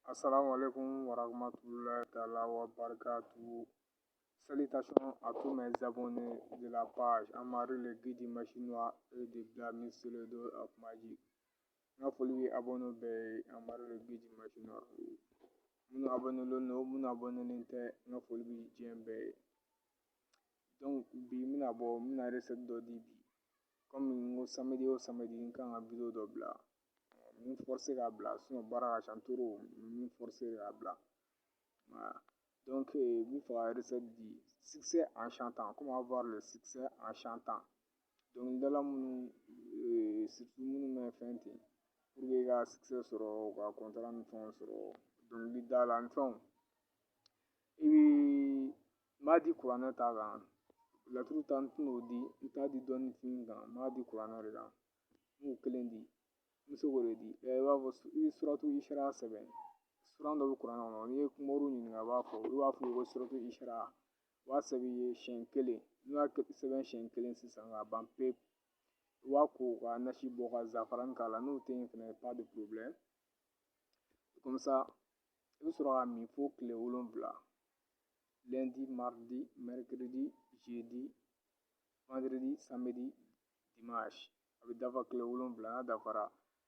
Assalamu alaikum wa rahmatullahi ta'ala wa barakatuh. Salutations à tous mes abonnés de la page Amari le guide machinois et de Blami sur le dos of Magic. Nga foli abonné be Amari le guide machinois. Munu abonné lono, munu abonné lente, nga foli bi jembe. Donc bi mina recette do di bi. Comme ngo samedi o samedi nka nga video do bla. Min forcé k'a bila sinon baara ka ca trop min forcé k'a bila voilà. Donc min fɛ ka recette di succès en chantant, comment avoir le succès en chantant. Dɔnkilidala minnu surtout minnu bɛ fɛn ten pour que i ka succès sɔrɔ ka contrat ni fɛnw sɔrɔ dɔnkilida la ni fɛnw i bi m'a di kuranɛ ta kan laturu ta n tɛn'o di n t'a di dɔnni fin kan n b'a di kuranɛ de kan n b'o kelen di n bɛ se k'o de di i b'a fɔ i bɛ suratu isara sɛbɛn suran dɔ bɛ kuranɛ kɔnɔ n'i ye kumaru ɲininka i b'a fɔ ko suratu isara u b'a sɛbɛn i ye siɲɛ kelen n'u y'a sɛbɛn siɲɛ kelen sisan k'a ban pewu i b'a ko ka nasi bɔ ka zafarani k'a la n'o tɛ yen fɛnɛ pas de problème comme ça i bɛ sɔrɔ ka min fo tile 7 lundi mardi mercredi jeudi vendredi samedi dimanche a bɛ dafa tile 7 n'a dafara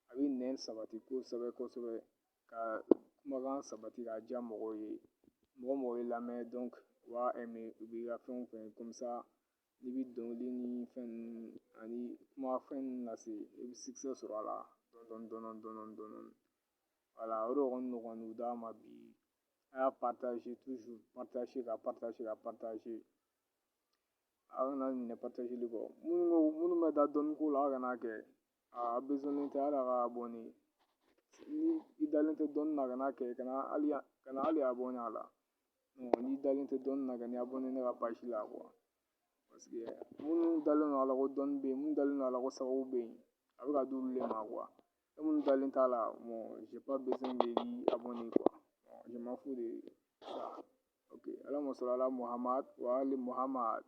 a bɛ nɛn sabati kosɛbɛ kosɛbɛ ka kumakan sabati ka diya mɔgɔw ye mɔgɔ ye lamɛn donc u b'a aimer u b'i ka fɛnw fɛ comme ça n'i bɛ dɔnkili ni fɛn ninnu ani kumafɛn ninnu lase i bɛ succès sɔrɔ a la dɔɔni voilà o de kɔni nɔgɔlen d'an ma bi a y'a partager toujours partager ka partager a kana ɲinɛ partageli kɔ minnu bɛ da dɔnni ko la a kana kɛ a besoin tɛ hali a ka abonné ni i dalen tɛ dɔnni na kana kɛ kana hali abonné a la n'i dalen tɛ dɔnni na kɔni abonné ne ka page la quoi parce que minnu dalen don a la ko dɔnni bɛ yen minnu dalen don a la ko sababu bɛ yen a bɛ ka di olu de ma quoi e minnu dalen t'a la bon j'ai pas besoin de k'i abonné quoi je m'en fous de ça ok Allahumma salli ala Muhammad wa ali Muhammad.